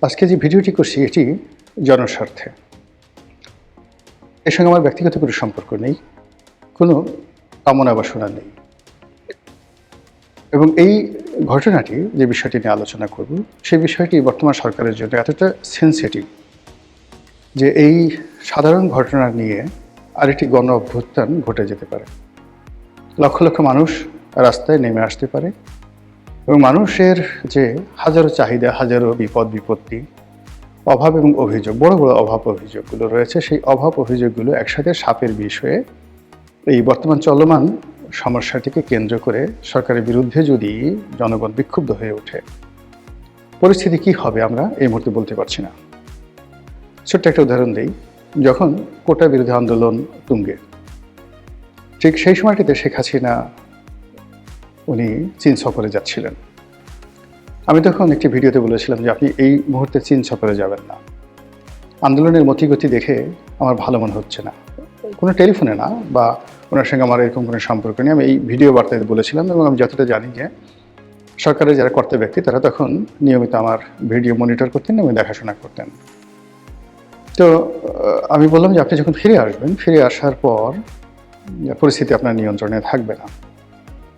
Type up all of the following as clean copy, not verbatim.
আজকে যে ভিডিওটি করছি এটি জনস্বার্থে। এর সঙ্গে আমার ব্যক্তিগত কোনো সম্পর্ক নেই, কোনো কামনা বাসনা নেই। এবং এই ঘটনাটি যে বিষয়টি নিয়ে আলোচনা করব, সেই বিষয়টি বর্তমান সরকারের জন্য এতটা সেনসিটিভ যে এই সাধারণ ঘটনা নিয়ে আরেকটি গণ অভ্যুত্থান ঘটে যেতে পারে। লক্ষ লক্ষ মানুষ রাস্তায় নেমে আসতে পারে এবং মানুষের যে হাজারো চাহিদা, হাজারো বিপদ বিপত্তি, অভাব এবং অভিযোগ, বড় বড় অভাব অভিযোগগুলো রয়েছে, সেই অভাব অভিযোগগুলো একসাথে সাপের বিষ হয়ে এই বর্তমান চলমান সমস্যাটিকে কেন্দ্র করে সরকারের বিরুদ্ধে যদি জনগণ বিক্ষুব্ধ হয়ে ওঠে, পরিস্থিতি কি হবে আমরা এই মুহূর্তে বলতে পারছি না। ছোট্ট একটা উদাহরণ দিই, যখন কোটা বিরোধী আন্দোলন তুঙ্গে, ঠিক সেই সময়টিতে শেখ হাসিনা উনি চীন সফরে যাচ্ছিলেন। আমি তখন একটি ভিডিওতে বলেছিলাম যে আপনি এই মুহূর্তে চীন সফরে যাবেন না। আন্দোলনের মতিগতি দেখে আমার ভালো মনে হচ্ছে না। কোনো টেলিফোনে না বা ওনার সঙ্গে আমার এরকম কোনো সম্পর্ক নেই, আমি এই ভিডিও বার্তায় বলেছিলাম। এবং আমি যতটা জানি যে সরকারের যারা কর্তা ব্যক্তি তারা তখন নিয়মিত আমার ভিডিও মনিটর করতেন এবং দেখাশোনা করতেন। তো আমি বললাম যে আপনি যখন ফিরে আসবেন, ফিরে আসার পর পরিস্থিতি আপনার নিয়ন্ত্রণে থাকবে না।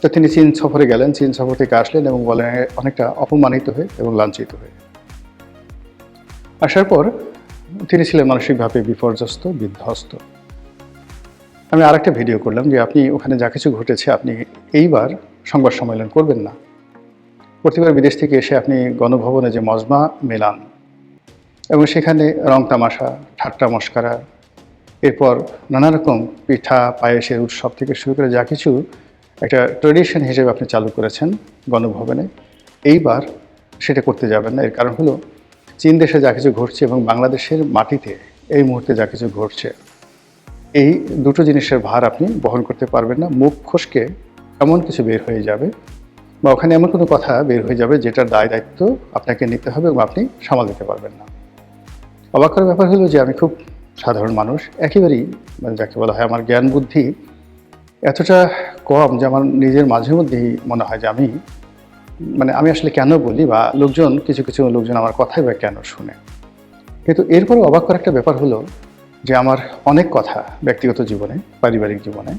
তো তিনি চীন সফরে গেলেন, চীন সফর থেকে আসলেন এবং বলেন অনেকটা অপমানিত হয়ে এবং লাঞ্ছিত হয়ে। আসার পর তিনি ছিলেন মানসিকভাবে বিপর্যস্ত, বিধ্বস্ত। আমি আরেকটা ভিডিও করলাম যে আপনি ওখানে যা কিছু ঘটেছে আপনি এইবার সংবাদ সম্মেলন করবেন না। প্রতিবার বিদেশ থেকে এসে আপনি গণভবনে যে মজমা মেলান এবং সেখানে রং তামাশা, ঠাট্টা মশকরা, এরপর নানা রকম পিঠা পায়েসের উৎসব থেকে শুরু করে যা কিছু একটা ট্রেডিশন হিসেবে আপনি চালু করেছেন গণভবনে, এইবার সেটা করতে যাবেন না। এর কারণ হলো চীন দেশে যা কিছু ঘটছে এবং বাংলাদেশের মাটিতে এই মুহূর্তে যা কিছু ঘটছে, এই দুটো জিনিসের ভার আপনি বহন করতে পারবেন না। মুখ খসকে এমন কিছু বের হয়ে যাবে বা ওখানে এমন কোনো কথা বের হয়ে যাবে যেটার দায় দায়িত্ব আপনাকে নিতে হবে এবং আপনি সামাল দিতে পারবেন না। অবাক করার ব্যাপার হলো যে আমি খুব সাধারণ মানুষ, একেবারেই যাকে বলা হয় আমার জ্ঞান বুদ্ধি এতটা কম যে আমার নিজের মাঝে মধ্যেই মনে হয় যে আমি আসলে কেন বলি বা কিছু কিছু লোকজন আমার কথাই বা কেন শুনে। কিন্তু এরপরে অবাক করার একটা ব্যাপার হলো যে আমার অনেক কথা ব্যক্তিগত জীবনে, পারিবারিক জীবনে,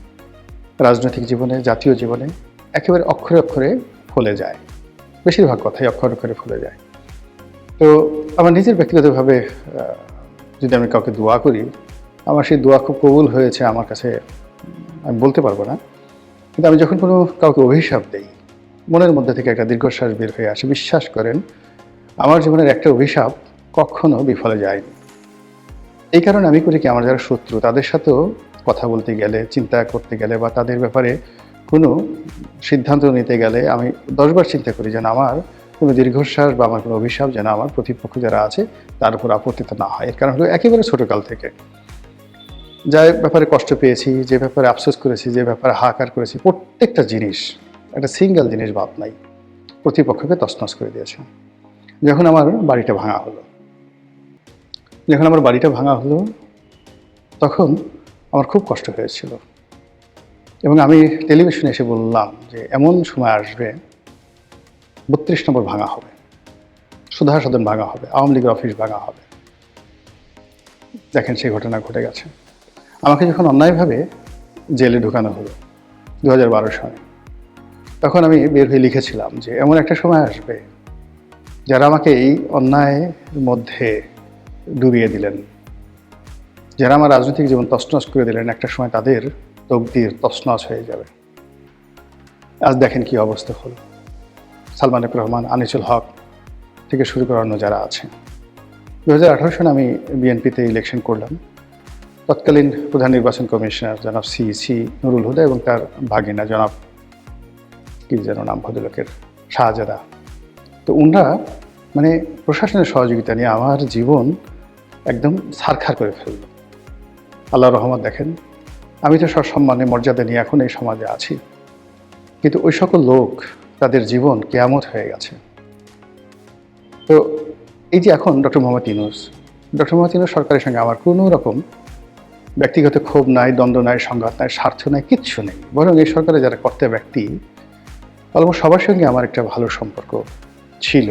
রাজনৈতিক জীবনে, জাতীয় জীবনে একেবারে অক্ষরে অক্ষরে ফলে যায়। বেশিরভাগ কথাই অক্ষরে অক্ষরে ফলে যায়। তো আমার নিজের ব্যক্তিগতভাবে যদি আমি কাউকে দোয়া করি, আমার সেই দোয়া খুব কবুল হয়েছে আমার কাছে আমি বলতে পারবো না। কিন্তু আমি যখন কোনো কাউকে অভিশাপ দেই, মনের মধ্যে থেকে একটা দীর্ঘশ্বাস বের হয়ে আসে। বিশ্বাস করেন আমার জীবনের একটা অভিশাপ কখনো বিফলে যায়নি। এই কারণে আমি করি কি, আমার যারা শত্রু তাদের সাথেও কথা বলতে গেলে, চিন্তা করতে গেলে বা তাদের ব্যাপারে কোনো সিদ্ধান্ত নিতে গেলে আমি 10 বার চিন্তা করি যেন আমার কোনো দীর্ঘশ্বাস বা আমার কোনো অভিশাপ যেন আমার প্রতিপক্ষ যারা আছে তার উপর আপত্তিত না হয়। এর কারণ হলো একেবারে ছোটোকাল থেকে যে ব্যাপারে কষ্ট পেয়েছি, যে ব্যাপারে আফসোস করেছি, যে ব্যাপারে হাহাকার করেছি, প্রত্যেকটা জিনিস, একটা সিঙ্গেল জিনিস বাদ নাই, প্রতিপক্ষকে তছনছ করে দিয়েছে। যখন আমার বাড়িটা ভাঙা হলো তখন আমার খুব কষ্ট হয়েছিল এবং আমি টেলিভিশনে এসে বললাম যে এমন সময় আসবে 32 নম্বর ভাঙা হবে, সুধা সদন ভাঙা হবে, আওয়ামী লীগের অফিস ভাঙা হবে। দেখেন সেই ঘটনা ঘটে গেছে। আমাকে যখন অন্যায়ভাবে জেলে ঢুকানো হলো 2012 সালে, তখন আমি বের হয়ে লিখেছিলাম যে এমন একটা সময় আসবে যারা আমাকে এই অন্যায়ের মধ্যে ডুবিয়ে দিলেন, যারা আমার রাজনৈতিক জীবন তছনছ করে দিলেন, একটা সময় তাদের তকদির তছনছ হয়ে যাবে। আজ দেখেন কি অবস্থা হলো। সালমান এফ রহমান, আনিসুল হক থেকে শুরু করে অন্য যারা আছে। 2018 সালে আমি বিএনপিতে ইলেকশন করলাম। তৎকালীন প্রধান নির্বাচন কমিশনার জনাব সি নুরুল হুদা এবং তার ভাগিনা জনাব কি যেন নাম ভদ্রলোকের, শাহজাদা। তো উনরা প্রশাসনের সহযোগিতা নিয়ে আমার জীবন একদম ছারখার করে ফেলল। আল্লাহর রহমত, দেখেন আমি তো সম্মানে মর্যাদা নিয়ে এখন এই সমাজে আছি, কিন্তু ওই সকল লোক তাদের জীবন কিয়ামত হয়ে গেছে। তো এই যে এখন ডক্টর মোহাম্মদ ইউনূস সরকারের সঙ্গে আমার কোনো রকম ব্যক্তিগত ক্ষোভ নাই, দ্বন্দ্ব নাই, সংঘাত নাই, স্বার্থ নাই, কিচ্ছু নেই। বরং এই সরকারে যারা কর্তা ব্যক্তি অলমোস্ট সবার সঙ্গে আমার একটা ভালো সম্পর্ক ছিল।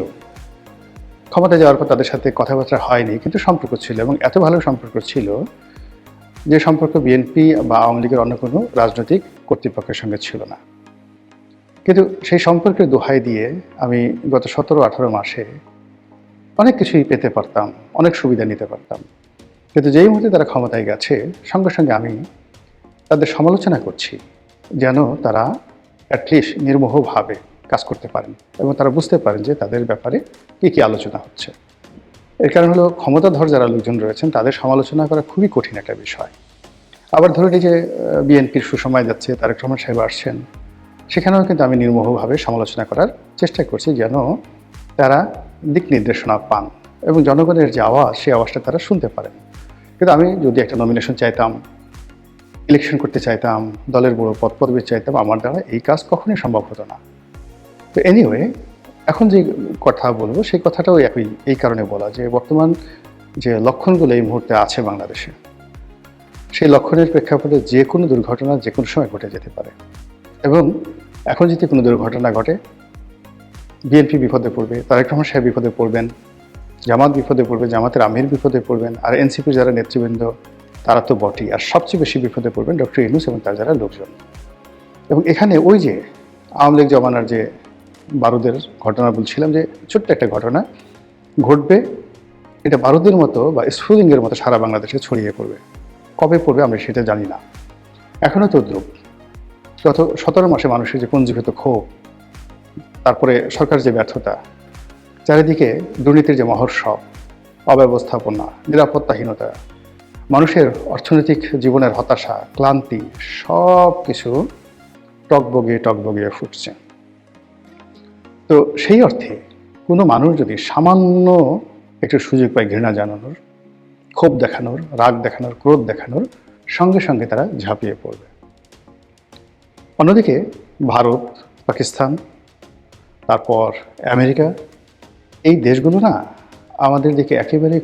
ক্ষমতায় যাওয়ার পর তাদের সাথে কথাবার্তা হয়নি, কিন্তু সম্পর্ক ছিল, এবং এত ভালো সম্পর্ক ছিল যে সম্পর্ক বিএনপি বা আওয়ামী লীগের অন্য কোনো রাজনৈতিক কর্তৃপক্ষের সঙ্গে ছিল না। কিন্তু সেই সম্পর্কের দোহাই দিয়ে আমি গত 17-18 মাসে অনেক কিছুই পেতে পারতাম, অনেক সুবিধা নিতে পারতাম। কিন্তু যেই মুহূর্তে তারা ক্ষমতায় গেছে, সঙ্গে সঙ্গে আমি তাদের সমালোচনা করছি যেন তারা অ্যাটলিস্ট নির্মোহভাবে কাজ করতে পারেন এবং তারা বুঝতে পারেন যে তাদের ব্যাপারে কী কী আলোচনা হচ্ছে। এর কারণ হলো, ক্ষমতাধর যারা লোকজন রয়েছেন তাদের সমালোচনা করা খুবই কঠিন একটা বিষয়। আবার ধরুন এই যে বিএনপির সুসময় যাচ্ছে, তারেক রহমান সাহেব আসছেন, সেখানেও কিন্তু আমি নির্মোহভাবে সমালোচনা করার চেষ্টা করছি যেন তারা দিক নির্দেশনা পান এবং জনগণের যে আওয়াজ, সেই আওয়াজটা তারা শুনতে পারেন। কিন্তু আমি যদি একটা নমিনেশন চাইতাম, ইলেকশন করতে চাইতাম, দলের বড় পদ পদবি চাইতাম, আমার দ্বারা এই কাজ কখনোই সম্ভব হতো না। তো এনিওয়ে, এখন যে কথা বলবো সেই কথাটাও এই কারণে বলা যে বর্তমান যে লক্ষণগুলো এই মুহূর্তে আছে বাংলাদেশে, সেই লক্ষণের প্রেক্ষাপটে যে কোনো দুর্ঘটনা যে কোনো সময় ঘটে যেতে পারে। এবং এখন যদি কোনো দুর্ঘটনা ঘটে, বিএনপি বিপদে পড়বে, তারেক রহমান সাহেব বিপদে পড়বেন, জামাত বিপদে পড়বে, জামাতের আমির বিপদে পড়বেন, আর এনসিপির যারা নেতৃবৃন্দ তারা তো বটেই, আর সবচেয়ে বেশি বিপদে পড়বেন ডক্টর ইউনূস এবং তার যারা লোকজন। এবং এখানে ওই যে আওয়ামী লীগ জমানার যে বারুদের ঘটনা বলছিলাম, যে ছোট্ট একটা ঘটনা ঘটবে, এটা বারুদের মতো বা স্ফুলিঙ্গের মতো সারা বাংলাদেশে ছড়িয়ে পড়বে। কবে পড়বে আমরা সেটা জানি না, এখনও তদ্রুপ। গত 17 মাসে মানুষের যে পুঞ্জীভূত ক্ষোভ, তারপরে সরকারের যে ব্যর্থতা, চারিদিকে দুর্নীতির যে মহোৎসব, অব্যবস্থাপনা, নিরাপত্তাহীনতা, মানুষের অর্থনৈতিক জীবনের হতাশা, ক্লান্তি, সব কিছু টকবগিয়ে ফুটছে। তো সেই অর্থে কোনো মানুষ যদি সামান্য একটু সুযোগ পায় ঘৃণা জানানোর, ক্ষোভ দেখানোর, রাগ দেখানোর, ক্রোধ দেখানোর, সঙ্গে সঙ্গে তারা ঝাঁপিয়ে পড়বে। অন্যদিকে ভারত, পাকিস্তান, তারপর আমেরিকা, এই দেশগুলো না আমাদের দিকে একেবারে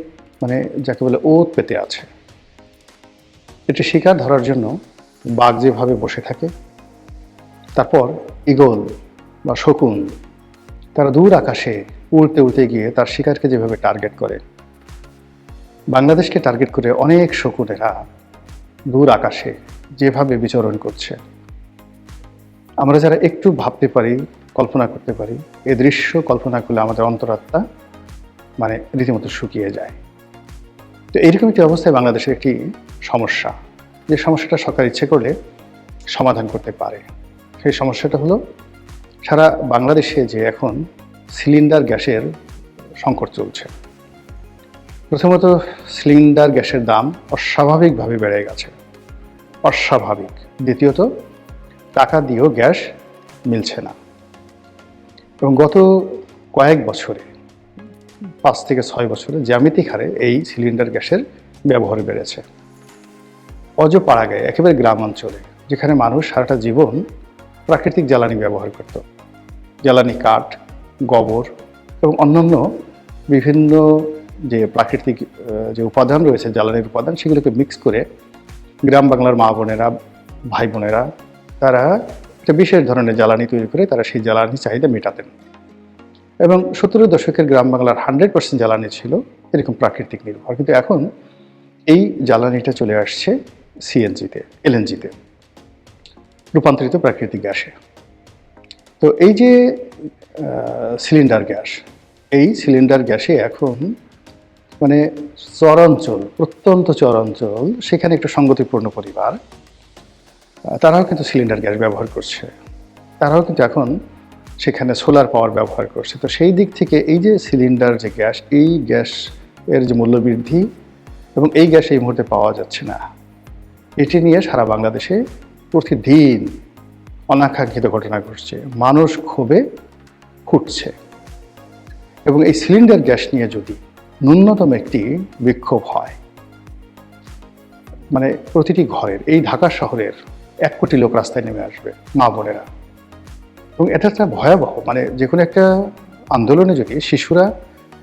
যাকে বলে ওত পেতে আছে। এটি শিকার ধরার জন্য বাঘ যেভাবে বসে থাকে, তারপর ঈগল বা শকুন তারা দূর আকাশে উড়তে গিয়ে তার শিকারকে যেভাবে টার্গেট করে, বাংলাদেশকে টার্গেট করে অনেক শকুনেরা দূর আকাশে যেভাবে বিচরণ করছে, আমরা যারা একটু ভাবতে পারি, কল্পনা করতে পারি, এই দৃশ্য কল্পনা করলে আমাদের অন্তরাত্মা রীতিমতো শুকিয়ে যায়। তো এইরকম একটি অবস্থায় বাংলাদেশের একটি সমস্যা, যে সমস্যাটা সরকার ইচ্ছে করলে সমাধান করতে পারে। সেই সমস্যাটা হলো, সারা বাংলাদেশে যে এখন সিলিন্ডার গ্যাসের সংকট চলছে। প্রথমত সিলিন্ডার গ্যাসের দাম অস্বাভাবিকভাবে বেড়ে গেছে, অস্বাভাবিক। দ্বিতীয়ত টাকা দিয়েও গ্যাস মিলছে না। এবং গত কয়েক বছরে, 5 থেকে 6 বছরে জ্যামিতিক হারে এই সিলিন্ডার গ্যাসের ব্যবহার বেড়েছে। অজপাড়াগাঁয়ে, একেবারে গ্রাম অঞ্চলে, যেখানে মানুষ সারাটা জীবন প্রাকৃতিক জ্বালানি ব্যবহার করত, জ্বালানি কাঠ, গোবর এবং অন্যান্য বিভিন্ন যে প্রাকৃতিক যে উপাদান রয়েছে, জ্বালানির উপাদান, সেগুলোকে মিক্স করে গ্রাম বাংলার মা বোনেরা, ভাই বোনেরা তারা একটা বিশেষ ধরনের জ্বালানি তৈরি করে তারা সেই জ্বালানির চাহিদা মেটাতেন। এবং 70-এর দশকের গ্রাম বাংলার 100% জ্বালানি ছিল এরকম প্রাকৃতিক নির্ভর। কিন্তু এখন এই জ্বালানিটা চলে আসছে সিএনজিতে, এলএনজিতে, রূপান্তরিত প্রাকৃতিক গ্যাসে। তো এই যে সিলিন্ডার গ্যাস, এই সিলিন্ডার গ্যাসে এখন চরাঞ্চল, প্রত্যন্ত চরাঞ্চল, সেখানে একটু সঙ্গতিপূর্ণ পরিবার, তারাও কিন্তু সিলিন্ডার গ্যাস ব্যবহার করছে। তারাও কিন্তু এখন সেখানে সোলার পাওয়ার ব্যবহার করছে। তো সেই দিক থেকে এই যে সিলিন্ডার যে গ্যাস, এই গ্যাস এর যে মূল্যবৃদ্ধি এবং এই গ্যাস এই মুহূর্তে পাওয়া যাচ্ছে না, এটি নিয়ে সারা বাংলাদেশে প্রতিদিন অনাকাঙ্ক্ষিত ঘটনা ঘটছে, মানুষ ক্ষোভে ফুটছে। এবং এই সিলিন্ডার গ্যাস নিয়ে যদি ন্যূনতম একটি বিক্ষোভ হয়, প্রতিটি ঘরের, এই ঢাকা শহরের 1 কোটি লোক রাস্তায় নেমে আসবে, মা বোনেরা। এবং এটা একটা ভয়াবহ, যে কোনো একটা আন্দোলনে যদি শিশুরা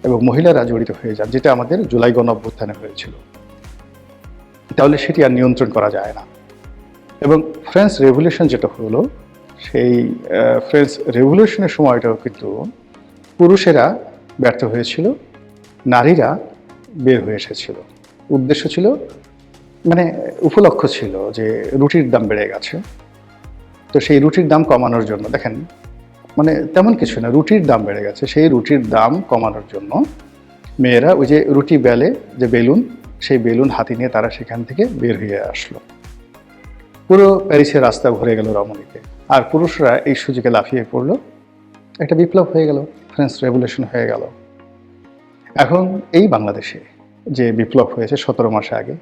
এবং মহিলারা জড়িত হয়ে যান, যেটা আমাদের জুলাই গণঅভ্যুত্থানে হয়েছিল, তাহলে সেটি আর নিয়ন্ত্রণ করা যায় না। এবং ফ্রেঞ্চ রেভলিউশন যেটা হলো, সেই ফ্রেঞ্চ রেভলিউশনের সময়টাও কিন্তু পুরুষেরা ব্যর্থ হয়েছিল নারীরা বের হয়ে এসেছিল। উদ্দেশ্য ছিল, মানে উপলক্ষ ছিল যে রুটির দাম বেড়ে গেছে, তো সেই রুটির দাম কমানোর জন্য, দেখেন মানে তেমন কিছু না, রুটির দাম বেড়ে গেছে, সেই রুটির দাম কমানোর জন্য মেয়েরা ওই যে রুটি বেলে যে বেলুন, সেই বেলুন হাতে নিয়ে তারা সেখান থেকে বের হয়ে আসলো। পুরো প্যারিসের রাস্তা ভরে গেল রমণীতে, আর পুরুষরা এই সুযোগে লাফিয়ে পড়লো। একটা বিপ্লব হয়ে গেল, ফ্রেঞ্চ রেভলিউশন হয়ে গেল। এখন এই বাংলাদেশে যে বিপ্লব হয়েছে 17 মাস আগে,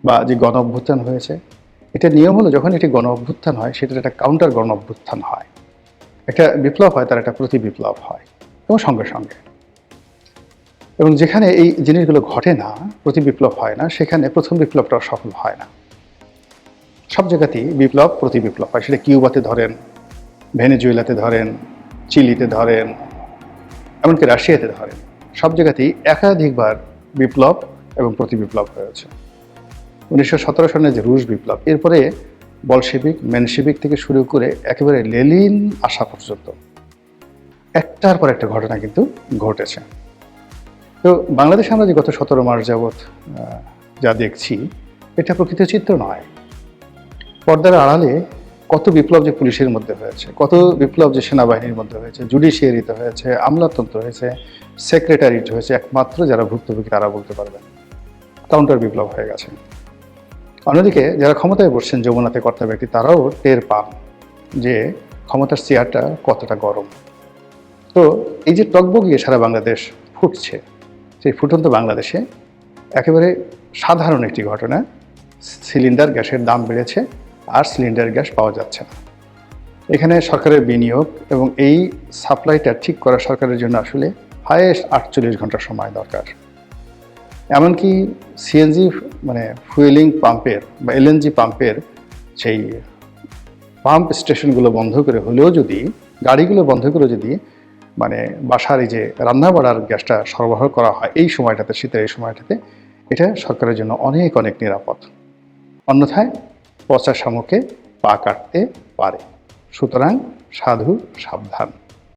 বা যে গণ অভ্যুত্থান হয়েছে, এটা নিয়ম হলো যখন এটি গণ অভ্যুত্থান হয় সেটার একটা কাউন্টার গণ অভ্যুত্থান হয়। একটা বিপ্লব হয়, তার একটা প্রতি বিপ্লব হয়, এবং সঙ্গে সঙ্গে। এবং যেখানে এই জিনিসগুলো ঘটে না, প্রতি বিপ্লব হয় না, সেখানে প্রথম বিপ্লবটাও সফল হয় না। সব জায়গাতেই বিপ্লব প্রতি বিপ্লব হয়, সেটা কিউবাতে ধরেন, ভেনেজুয়েলাতে ধরেন, চিলিতে ধরেন, এমনকি রাশিয়াতে ধরেন, সব জায়গাতেই একাধিকবার বিপ্লব এবং প্রতি বিপ্লব হয়েছে। 1917 সালের যে রুশ বিপ্লব, এরপরে বলশেভিক, মেনশেভিক থেকে শুরু করে একেবারে লেনিন আসা পর্যন্ত একটার পর একটা ঘটনা কিন্তু ঘটেছে। তো বাংলাদেশে আমরা যে গত 17 মাস যাবৎ যা দেখছি, এটা প্রকৃত চিত্র নয়। পর্দার আড়ালে কত বিপ্লব যে পুলিশের মধ্যে হয়েছে, কত বিপ্লব যে সেনাবাহিনীর মধ্যে হয়েছে, জুডিশিয়ারিতে হয়েছে, আমলাতন্ত্র হয়েছে, সেক্রেটারিয়েট হয়েছে, একমাত্র যারা ভুক্তভোগী তারা বলতে পারবেন। কাউন্টার বিপ্লব হয়ে গেছে। অন্যদিকে যারা ক্ষমতায় বসছেন, যমুনাতে কর্তা ব্যক্তি, তারাও টের পান যে ক্ষমতার চেয়ারটা কতটা গরম। তো এই যে টগবগিয়ে সারা বাংলাদেশ ফুটছে, সেই ফুটন্ত বাংলাদেশে একেবারে সাধারণ একটি ঘটনা, সিলিন্ডার গ্যাসের দাম বেড়েছে, আর সিলিন্ডার গ্যাস পাওয়া যাচ্ছে না। এখানে সরকারের বিনিয়োগ এবং এই সাপ্লাইটা ঠিক করা সরকারের জন্য আসলে হাইয়েস্ট 48 ঘন্টা সময় দরকার। এমনকি সিএনজি মানে ফুয়েলিং পাম্পের বা এলএনজি পাম্পের সেই পাম্প স্টেশনগুলো বন্ধ করে হলেও যদি, গাড়িগুলো বন্ধ করে যদি মানে বাসার এই যে রান্না বাড়ার গ্যাসটা সরবরাহ করা হয় এই সময়টাতে, শীতের এই সময়টাতে, এটা সরকারের জন্য অনেক অনেক নিরাপদ। অন্যথায় পচা শামুকে পা কাটতে পারে। সুতরাং সাধু সাবধান।